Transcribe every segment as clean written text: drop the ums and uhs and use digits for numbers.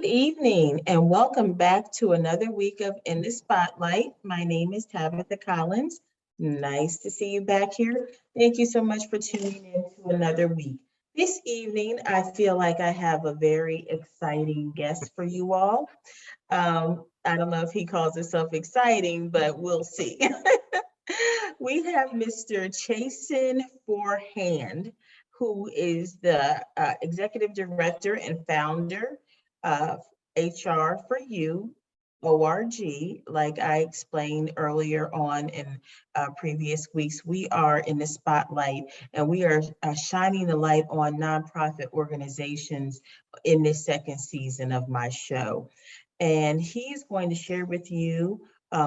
Good evening and welcome back to another week of In the Spotlight. My name is Tabitha Collins. Nice to see you back here. Thank you so much for tuning in to another week. This evening, I feel like I have a very exciting guest for you all. I don't know if he calls himself exciting, but we'll see. We have Mr. Chasen Forehand, who is the executive director and founder of HR-4U, ORG. Like I explained earlier on in previous weeks, we are in the spotlight and we are shining the light on nonprofit organizations in this second season of my show. And he's going to share with you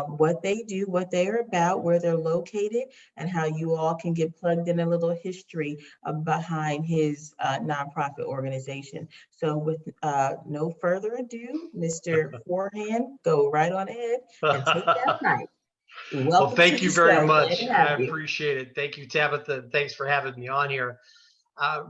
what they do, what they're about, where they're located, and how you all can get plugged in a little history behind his nonprofit organization. So with no further ado, Mr. Forehand, go right on ahead and take that mic. Well, Welcome to thank the you very show. Glad much. to I have you. appreciate it. Thank you, Tabitha. Thanks for having me on here.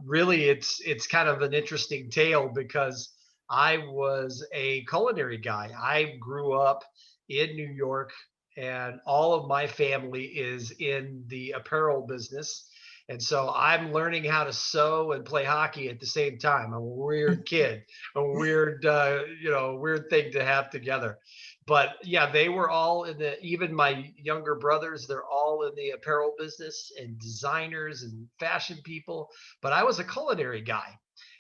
Really, it's kind of an interesting tale because I was a culinary guy. I grew up in New York, and all of my family is in the apparel business. And so I'm learning how to sew and play hockey at the same time. I'm a weird kid, a weird, weird thing to have together. But yeah, they were all in even my younger brothers, they're all in the apparel business and designers and fashion people. But I was a culinary guy.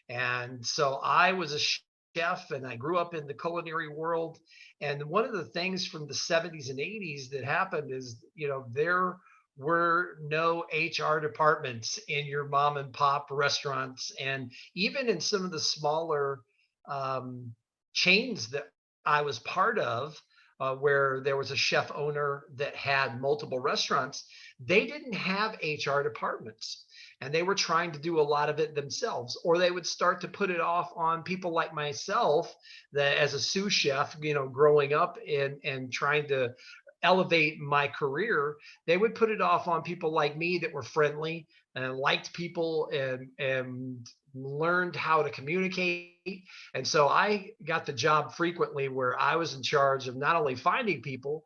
And so I was a chef and I grew up in the culinary world. And one of the things from the 70s and 80s that happened is, there were no HR departments in your mom and pop restaurants. And even in some of the smaller chains that I was part of, where there was a chef owner that had multiple restaurants, they didn't have HR departments. And they were trying to do a lot of it themselves, or they would start to put it off on people like myself, that as a sous chef, growing up and trying to elevate my career, they would put it off on people like me that were friendly and liked people and learned how to communicate. And so I got the job frequently where I was in charge of not only finding people,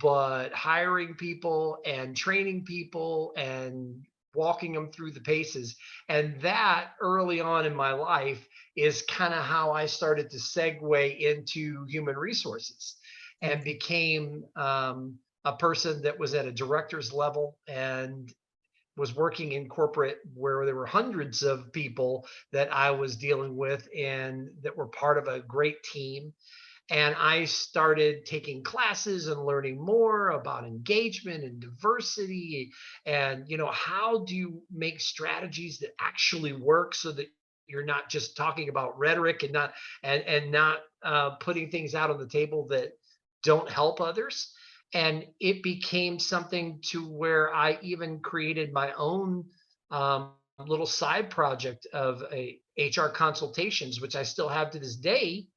but hiring people and training people and walking them through the paces. And that early on in my life is kind of how I started to segue into human resources and became a person that was at a director's level and was working in corporate where there were hundreds of people that I was dealing with and that were part of a great team. And I started taking classes and learning more about engagement and diversity and, how do you make strategies that actually work so that you're not just talking about rhetoric and not putting things out on the table that don't help others. And it became something to where I even created my own little side project of a HR consultations, which I still have to this day,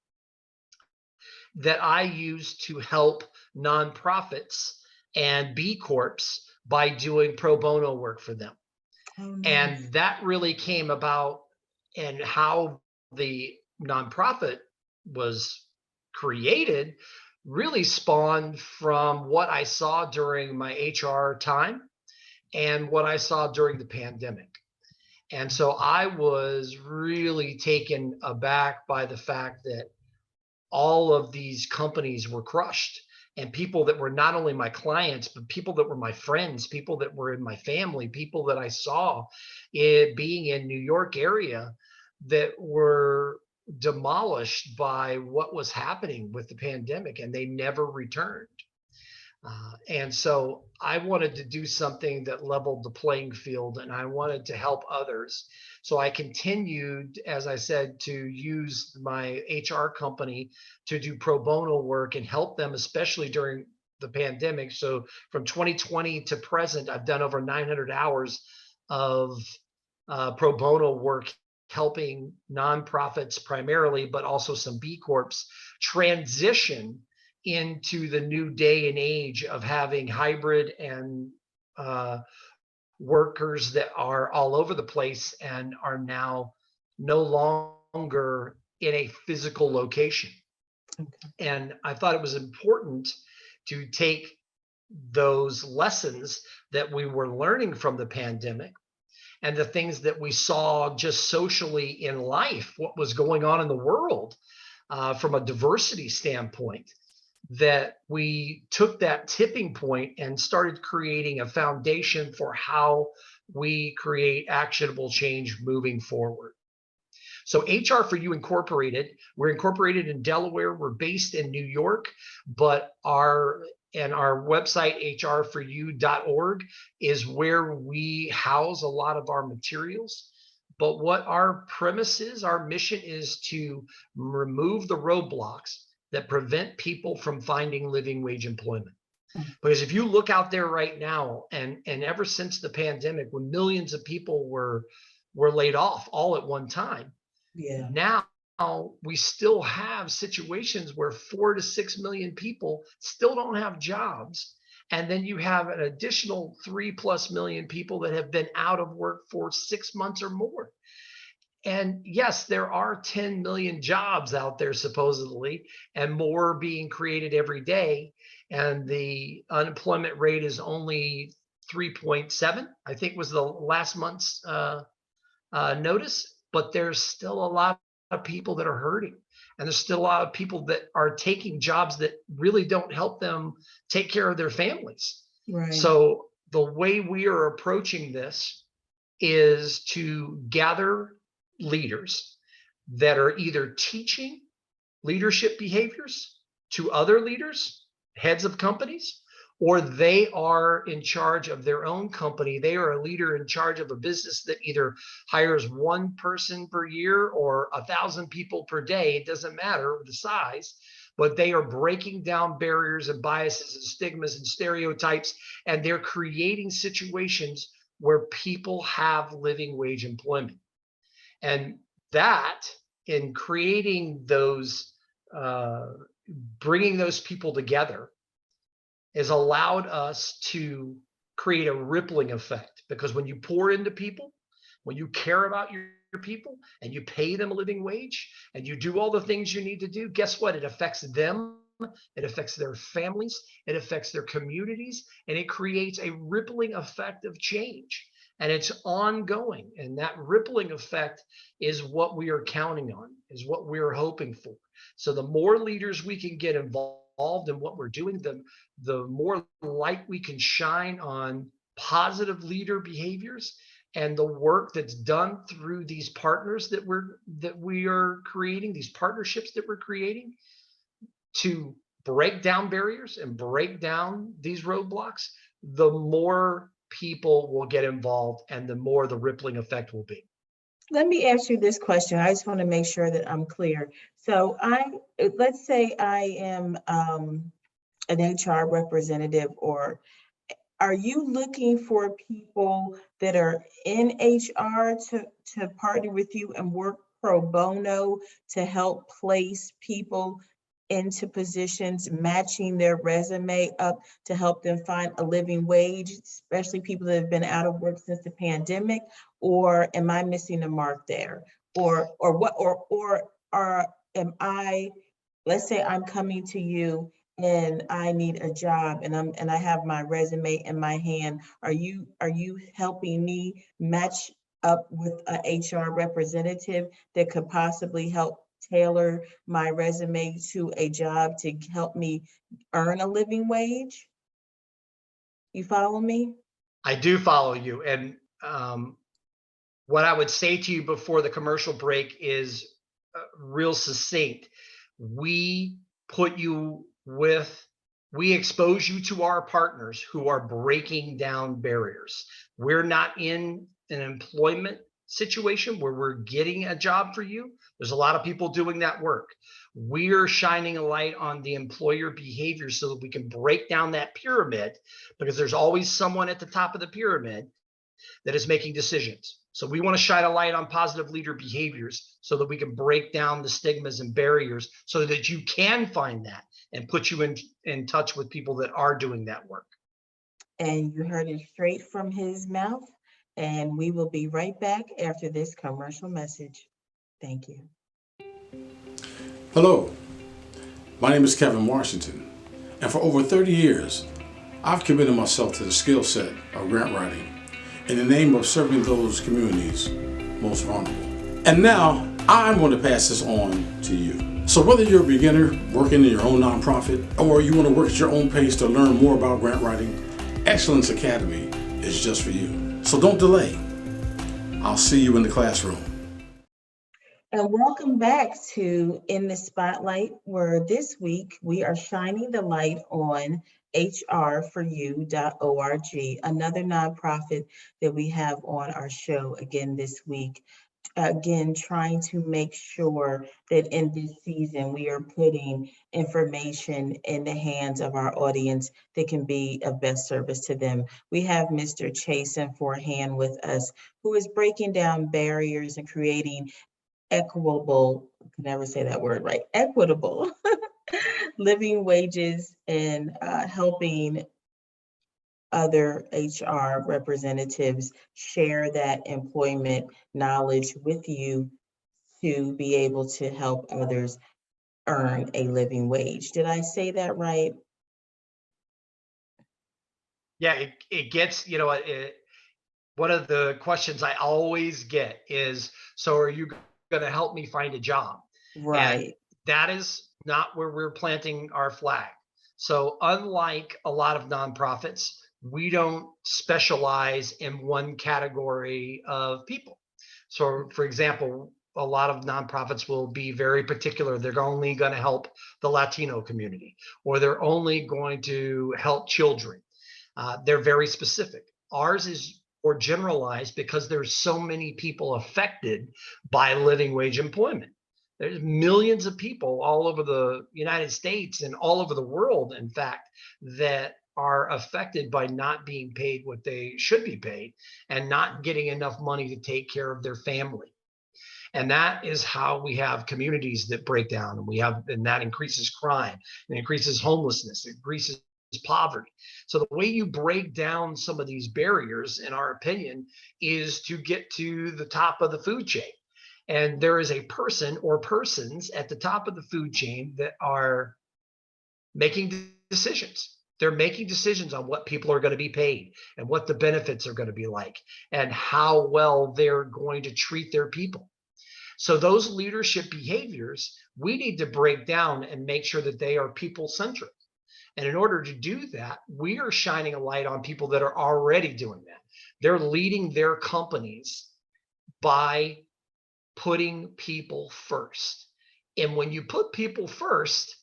that I use to help nonprofits and B Corps by doing pro bono work for them. Oh, nice. And that really came about, and how the nonprofit was created really spawned from what I saw during my HR time and what I saw during the pandemic. And so I was really taken aback by the fact that all of these companies were crushed, and people that were not only my clients, but people that were my friends, people that were in my family, people that I saw it being in New York area, that were demolished by what was happening with the pandemic, and they never returned. And so I wanted to do something that leveled the playing field, and I wanted to help others. So I continued, as I said, to use my HR company to do pro bono work and help them, especially during the pandemic. So from 2020 to present, I've done over 900 hours of pro bono work, helping nonprofits primarily, but also some B Corps transition into the new day and age of having hybrid and workers that are all over the place and are now no longer in a physical location. Okay. And I thought it was important to take those lessons that we were learning from the pandemic and the things that we saw just socially in life, what was going on in the world from a diversity standpoint, that we took that tipping point and started creating a foundation for how we create actionable change moving forward. So HR4U Incorporated, we're incorporated in Delaware. We're based in New York, but our website, hr4u.org, is where we house a lot of our materials. But what our premise is, our mission is to remove the roadblocks that prevent people from finding living wage employment. Because if you look out there right now, and ever since the pandemic, when millions of people were laid off all at one time, Yeah. now we still have situations where 4 to 6 million people still don't have jobs. And then you have an additional 3+ million people that have been out of work for 6 months or more. And yes, there are 10 million jobs out there supposedly, and more being created every day. And the unemployment rate is only 3.7, I think was the last month's notice. But there's still a lot of people that are hurting. And there's still a lot of people that are taking jobs that really don't help them take care of their families. Right. So the way we are approaching this is to gather leaders that are either teaching leadership behaviors to other leaders, heads of companies, or they are in charge of their own company. They are a leader in charge of a business that either hires one person per year or 1,000 people per day. It doesn't matter the size, but they are breaking down barriers and biases and stigmas and stereotypes, and they're creating situations where people have living wage employment. And that, in creating those, bringing those people together, has allowed us to create a rippling effect. Because when you pour into people, when you care about your people and you pay them a living wage and you do all the things you need to do, guess what? It affects them, it affects their families, it affects their communities, and it creates a rippling effect of change. And it's ongoing. And that rippling effect is what we are counting on, is what we're hoping for. So the more leaders we can get involved in what we're doing, the more light we can shine on positive leader behaviors and the work that's done through these partners that we are creating, these partnerships that we're creating to break down barriers and break down these roadblocks, the more people will get involved and the more the rippling effect will be. Let me ask you this question. I just want to make sure that I'm clear. So let's say I am an HR representative, or are you looking for people that are in HR to partner with you and work pro bono to help place people into positions matching their resume up to help them find a living wage, especially people that have been out of work since the pandemic? Or am I missing the mark there? Or am I, let's say I'm coming to you and I need a job and I have my resume in my hand. Are you helping me match up with a HR representative that could possibly help tailor my resume to a job to help me earn a living wage? You follow me? I do follow you. And what I would say to you before the commercial break is real succinct. We put you with, we expose you to our partners who are breaking down barriers. We're not in an employment situation where we're getting a job for you. There's a lot of people doing that work. We're shining a light on the employer behavior so that we can break down that pyramid, because there's always someone at the top of the pyramid that is making decisions. So we want to shine a light on positive leader behaviors so that we can break down the stigmas and barriers so that you can find that and put you in touch with people that are doing that work. And you heard it straight from his mouth. And we will be right back after this commercial message. Thank you. Hello, my name is Kevin Washington, and for over 30 years, I've committed myself to the skill set of grant writing in the name of serving those communities most vulnerable. And now, I'm going to pass this on to you. So whether you're a beginner working in your own nonprofit, or you want to work at your own pace to learn more about grant writing, Excellence Academy is just for you. So don't delay. I'll see you in the classroom. And welcome back to In the Spotlight, where this week we are shining the light on HR-4U.org, another nonprofit that we have on our show again this week. Again, trying to make sure that in this season we are putting information in the hands of our audience that can be of best service to them. We have Mr. Chasen Forehand with us, who is breaking down barriers and creating equitable, I can never say that word right, equitable living wages and helping other HR representatives share that employment knowledge with you to be able to help others earn a living wage. Did I say that right? Yeah, it gets, one of the questions I always get is, so are you going to help me find a job? And Right. that is not where we're planting our flag. So unlike a lot of nonprofits, we don't specialize in one category of people. So for example, a lot of nonprofits will be very particular. They're only going to help the Latino community, or they're only going to help children. They're very specific. Ours is more generalized because there's so many people affected by living wage employment. There's millions of people all over the United States and all over the world, in fact, that are affected by not being paid what they should be paid and not getting enough money to take care of their family. And that is how we have communities that break down, and that increases crime, and increases homelessness, it increases poverty. So the way you break down some of these barriers, in our opinion, is to get to the top of the food chain. And there is a person or persons at the top of the food chain that are making decisions. They're making decisions on what people are going to be paid and what the benefits are going to be like and how well they're going to treat their people. So those leadership behaviors, we need to break down and make sure that they are people centric. And in order to do that, we are shining a light on people that are already doing that. They're leading their companies by putting people first. And when you put people first,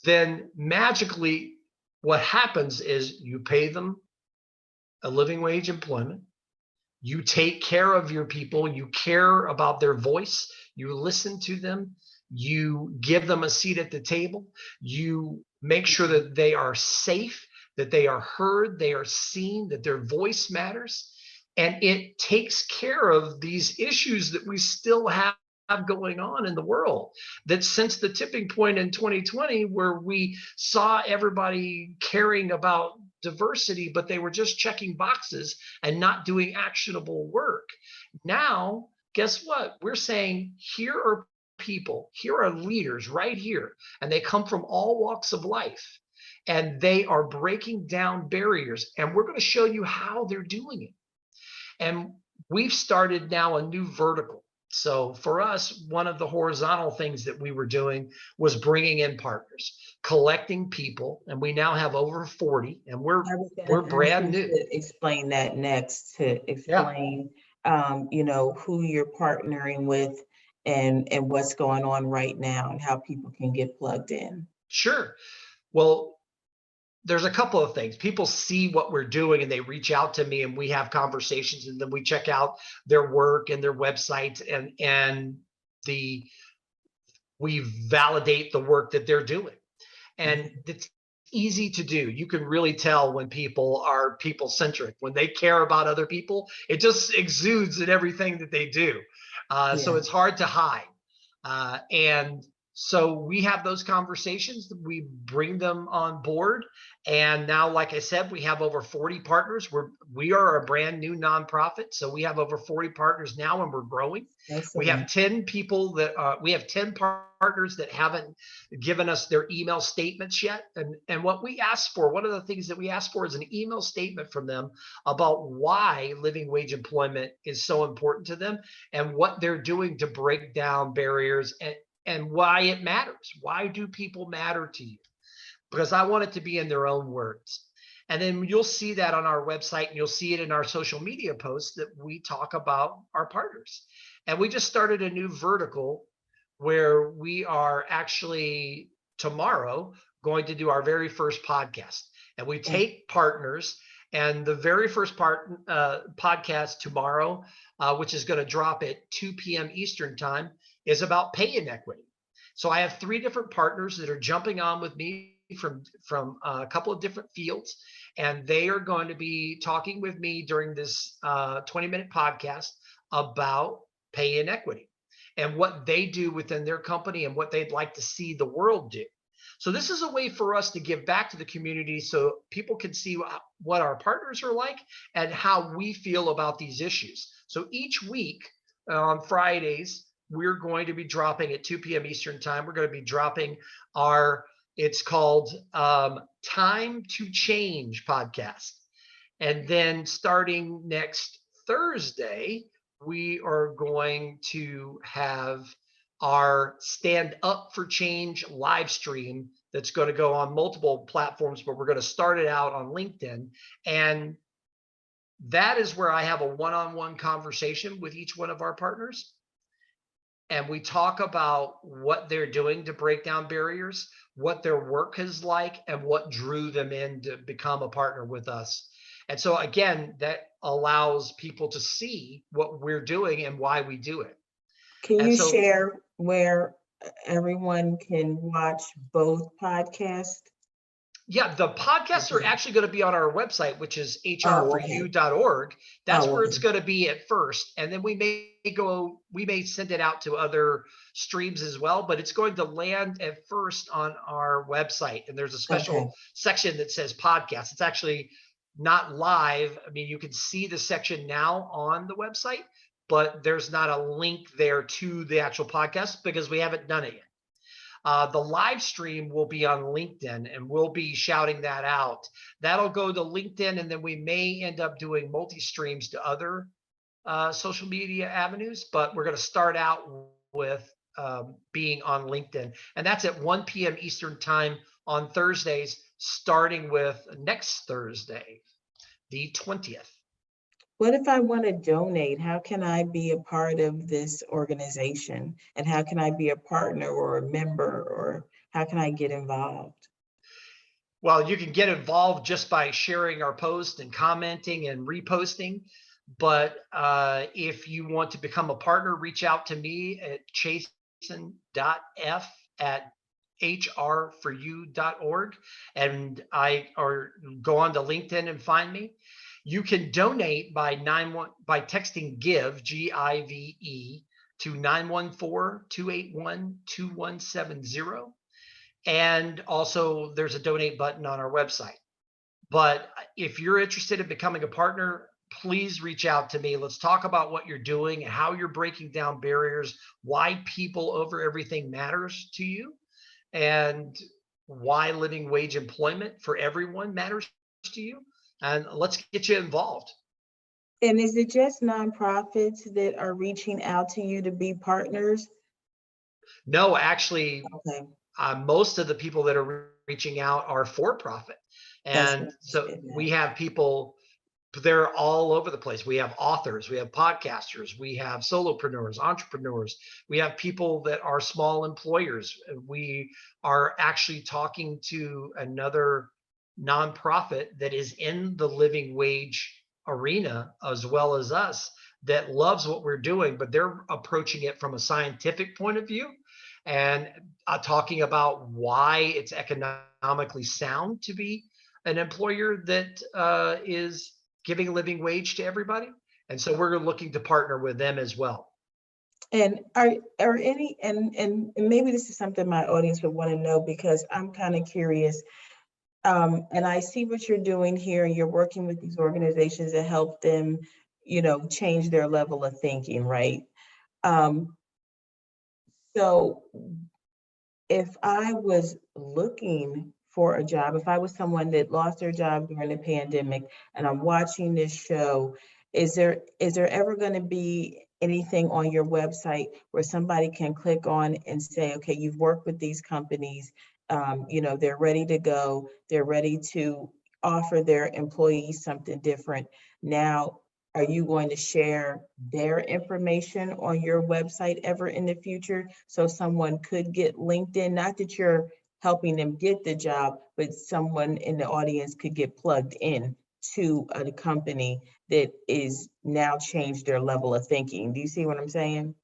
then magically what happens is you pay them a living wage employment. You take care of your people, you care about their voice, you listen to them, you give them a seat at the table, you make sure that they are safe, that they are heard, they are seen, that their voice matters. And it takes care of these issues that we still have going on in the world. That since the tipping point in 2020, where we saw everybody caring about diversity, but they were just checking boxes and not doing actionable work. Now, guess what? We're saying here are people, here are leaders right here, and they come from all walks of life, and they are breaking down barriers, and we're going to show you how they're doing it. And we've started now a new vertical. So for us, one of the horizontal things that we were doing was bringing in partners, collecting people, and we now have over 40, and I was we're going to ask brand you new. to explain that next, to Yeah, explain, who you're partnering with and what's going on right now and how people can get plugged in. sure. Well, there's a couple of things. People see what we're doing and they reach out to me and we have conversations, and then we check out their work and their website, and the we validate the work that they're doing. And Mhm. it's easy to do. You can really tell when people are people centric, when they care about other people. It just exudes in everything that they do. So Yeah. it's hard to hide. And So we have those conversations, we bring them on board. And now, like I said, we have over 40 partners. We are a brand new nonprofit. So we have over 40 partners now, and we're growing. We have Excellent. 10 people we have 10 partners that haven't given us their email statements yet. And what we ask for, one of the things that we ask for is an email statement from them about why living wage employment is so important to them and what they're doing to break down barriers and why it matters. Why do people matter to you? Because I want it to be in their own words. And then you'll see that on our website, and you'll see it in our social media posts that we talk about our partners. And we just started a new vertical where we are actually tomorrow going to do our very first podcast. And we take partners, and the very first podcast tomorrow, which is going to drop at 2 p.m. Eastern time, is about pay inequity. So I have 3 different partners that are jumping on with me from a couple of different fields, and they are going to be talking with me during this 20-minute podcast about pay inequity and what they do within their company and what they'd like to see the world do. So this is a way for us to give back to the community so people can see what our partners are like and how we feel about these issues. So each week on Fridays, we're going to be dropping at 2 p.m. Eastern time. We're going to be dropping it's called Time to Change podcast. And then starting next Thursday, we are going to have our Stand Up for Change live stream that's going to go on multiple platforms, but we're going to start it out on LinkedIn. And that is where I have a one-on-one conversation with each one of our partners. And we talk about what they're doing to break down barriers, what their work is like, and what drew them in to become a partner with us. And so again, that allows people to see what we're doing and why we do it. Can And you so, share where everyone can watch both podcasts? yeah, the podcasts are actually going to be on our website, which is hr4u.org. That's where it's going to be at first. And then we may send it out to other streams as well, but it's going to land at first on our website. And there's a special section that says podcast. It's actually not live. I mean, you can see the section now on the website, but there's not a link there to the actual podcast because we haven't done it yet. The live stream will be on LinkedIn, and we'll be shouting that out. That'll go to LinkedIn, and then we may end up doing multi-streams to other social media avenues, but we're going to start out with being on LinkedIn. And that's at 1 p.m. Eastern time on Thursdays, starting with next Thursday, the 20th. What if I want to donate? How can I be a part of this organization? And how can I be a partner or a member, or how can I get involved? Well, you can get involved just by sharing our post and commenting and reposting. But if you want to become a partner, reach out to me at chasen.f@hr4u.org, and or go on to LinkedIn and find me. You can donate by texting GIVE, GIVE, to 914-281-2170. And also there's a donate button on our website. But if you're interested in becoming a partner, please reach out to me. Let's talk about what you're doing, how you're breaking down barriers, why people over everything matters to you, and why living wage employment for everyone matters to you. And let's get you involved. And is it just nonprofits that are reaching out to you to be partners? No, actually, most of the people that are reaching out are for-profit. And so we have people, they're all over the place. We have authors, we have podcasters, we have solopreneurs, entrepreneurs, we have people that are small employers. We are actually talking to another nonprofit that is in the living wage arena as well as us that loves what we're doing, but they're approaching it from a scientific point of view and talking about why it's economically sound to be an employer that is giving a living wage to everybody. And so we're looking to partner with them as well. And are any, and maybe this is something my audience would want to know, because I'm kind of curious. And I see what you're doing here, and you're working with these organizations to help them, change their level of thinking, right? Um, so if I was looking for a job, if I was someone that lost their job during the pandemic and I'm watching this show, is there ever going to be anything on your website where somebody can click on and say, okay, you've worked with these companies, they're ready to go, they're ready to offer their employees something different. Now, are you going to share their information on your website ever in the future, so someone could get LinkedIn? Not that you're helping them get the job, but someone in the audience could get plugged in to a company that is now changed their level of thinking. Do you see what I'm saying?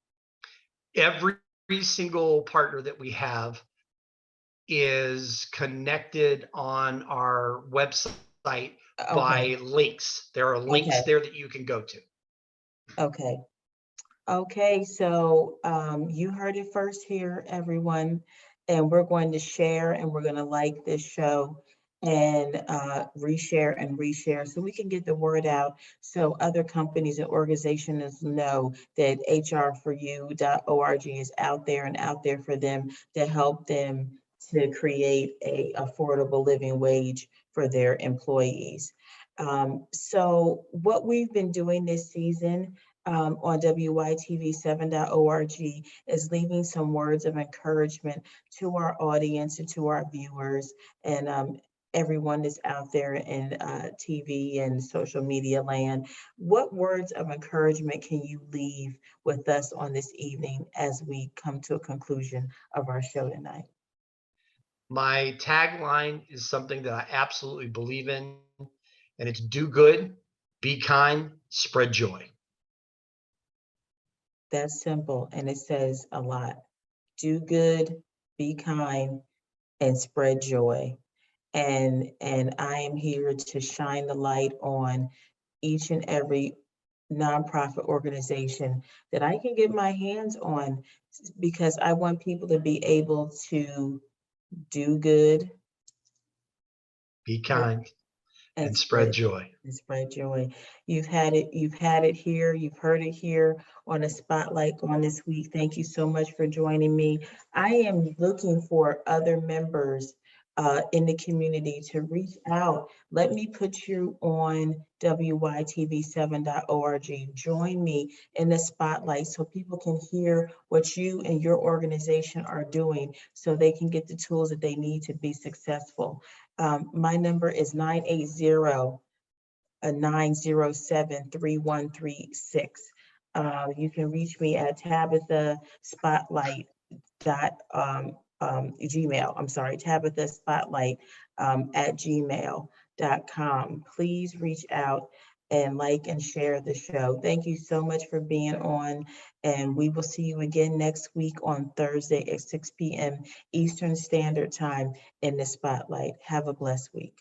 Every single partner that we have is connected on our website Okay, by links. There are okay, links there that you can go to. okay. Okay, so you heard it first here, everyone, and we're going to share and we're going to like this show and reshare and reshare so we can get the word out, so other companies and organizations know that HR4U.org is out there and out there for them to help them to create a affordable living wage for their employees. So what we've been doing this season on WYTV7.org is leaving some words of encouragement to our audience and to our viewers, and everyone that's out there in TV and social media land. What words of encouragement can you leave with us on this evening as we come to a conclusion of our show tonight? My tagline is something that I absolutely believe in, and it's do good, be kind, spread joy. That's simple, and it says a lot. Do good, be kind, and spread joy. And I am here to shine the light on each and every nonprofit organization that I can get my hands on, because I want people to be able to do good Be kind and and spread joy. spread joy. You've had it here, you've heard it here on a spotlight on this week. Thank you so much for joining me. I am looking for other members in the community to reach out. Let me put you on WYTV7.org. Join me in the spotlight so people can hear what you and your organization are doing, so they can get the tools that they need to be successful. My number is 980-907-3136. You can reach me at Tabitha Spotlight Gmail. I'm sorry, Tabitha Spotlight at gmail.com. Please reach out and like and share the show. Thank you so much for being on, and we will see you again next week on Thursday at 6 p.m. Eastern Standard Time in the Spotlight. Have a blessed week.